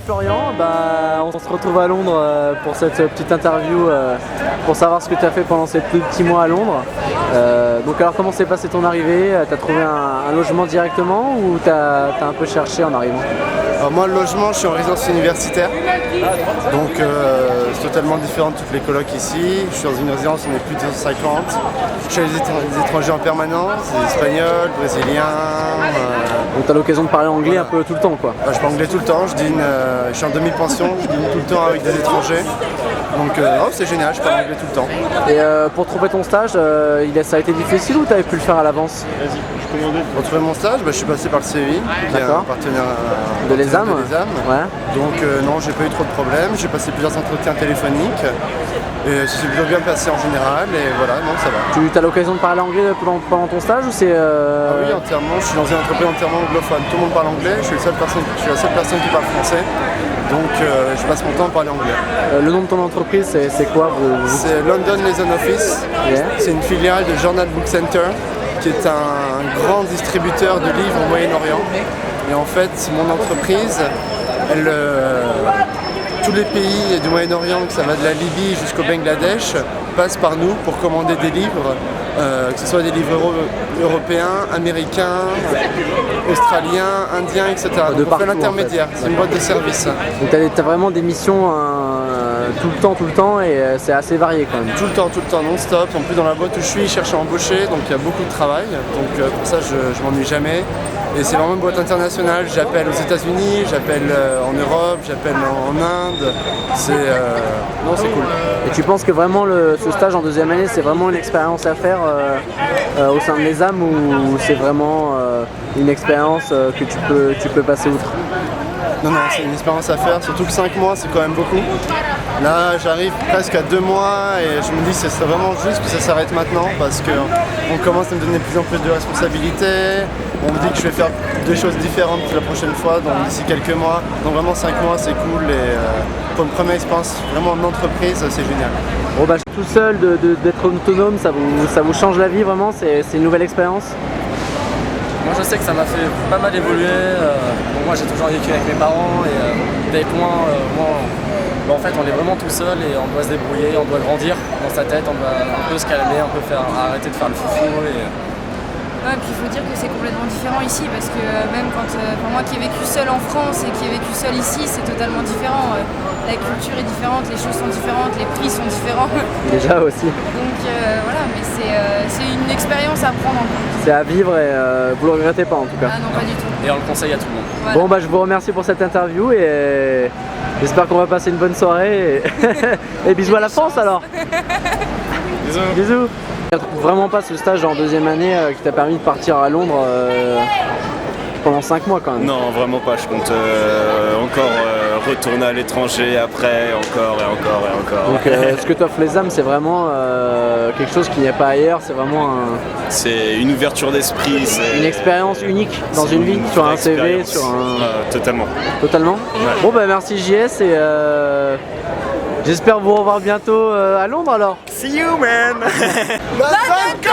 Florian, on se retrouve à Londres pour cette petite interview pour savoir ce que tu as fait pendant ces plus petits mois à Londres. Donc alors comment s'est passée ton arrivée? Tu as trouvé un logement directement ou tu as un peu cherché en arrivant? Alors moi le logement, je suis en résidence universitaire, donc c'est totalement différent de toutes les colocs ici. Je suis dans une résidence, on est plus de 250. Je suis avec des étrangers en permanence, des Espagnols, Brésiliens. Donc tu as l'occasion de parler anglais un peu tout le temps quoi? Je parle anglais tout le temps, je suis en demi-pension, je dîne tout le temps avec des étrangers. Donc c'est génial, je parle anglais tout le temps. Et pour trouver ton stage, ça a été difficile ou tu avais pu le faire à l'avance? Pour trouver mon stage, je suis passé par le CEI, qui est un partenaire de l'ESAM. Ouais. Donc non, j'ai pas eu trop de problèmes, j'ai passé plusieurs entretiens téléphoniques. Et ça s'est plutôt bien passé en général, et voilà, non, ça va. Tu as l'occasion de parler anglais pendant ton stage ou c'est Ah oui, entièrement, je suis dans une entreprise entièrement anglophone. Tout le monde parle anglais, je suis la seule personne qui parle français. Donc je passe mon temps à parler anglais. Le nom de ton entreprise, c'est quoi? C'est London Liaison Office. Yeah. C'est une filiale de Journal Book Center, qui est un grand distributeur de livres au Moyen-Orient. Et en fait, mon entreprise, tous les pays du Moyen-Orient, que ça va de la Libye jusqu'au Bangladesh, passent par nous pour commander des livres, que ce soit des livres européens, américains, australiens, indiens, etc. Donc on fait l'intermédiaire, c'est une boîte de service. Donc tu as vraiment des missions tout le temps et c'est assez varié quand même. Tout le temps, non-stop. En plus dans la boîte où je suis, ils cherchent à embaucher, donc il y a beaucoup de travail. Donc pour ça je m'ennuie jamais. Et c'est vraiment une boîte internationale, j'appelle aux États-Unis, j'appelle en Europe, j'appelle en Inde. Non, c'est cool. Et tu penses que vraiment ce stage en deuxième année, c'est vraiment une expérience à faire au sein de l'ESAM ou c'est vraiment une expérience que tu peux passer outre? Non, c'est une expérience à faire, surtout que 5 mois c'est quand même beaucoup. Là j'arrive presque à 2 mois et je me dis que c'est vraiment juste que ça s'arrête maintenant parce qu'on commence à me donner de plus en plus de responsabilités. On me dit que je vais faire des choses différentes la prochaine fois, donc d'ici quelques mois. Donc vraiment 5 mois c'est cool et pour une première expérience vraiment en entreprise c'est génial. Bon tout seul, d'être autonome, ça vous change la vie vraiment? C'est une nouvelle expérience? Moi je sais que ça m'a fait pas mal évoluer. Moi j'ai toujours vécu avec mes parents et avec moi, en fait on est vraiment tout seul et on doit se débrouiller, on doit grandir dans sa tête, on doit un peu se calmer, arrêter de faire le foufou. Ouais, puis il faut dire que c'est complètement différent ici parce que même pour moi qui ai vécu seul en France et qui ai vécu seul ici, c'est totalement différent. La culture est différente, les choses sont différentes, les prix sont différents. Déjà aussi. Donc voilà, mais c'est une expérience à prendre en compte. C'est à vivre et vous le regrettez pas en tout cas? Ah non, pas du tout. Et on le conseille à tout le monde. Voilà. Bon je vous remercie pour cette interview et j'espère qu'on va passer une bonne soirée et bisous à la France alors. Bisous. Vraiment pas ce stage en deuxième année qui t'a permis de partir à Londres pendant 5 mois quand même? Non, vraiment pas. Je compte encore retourner à l'étranger après, encore et encore et encore. Donc ce que t'offre l'ESAM, c'est vraiment quelque chose qui n'y a pas ailleurs, c'est vraiment c'est une ouverture d'esprit. Une expérience unique dans une vie, sur un CV, sur un... Totalement. Totalement? Ouais. Bon merci JS et j'espère vous revoir bientôt à Londres alors. See you man. Let's go!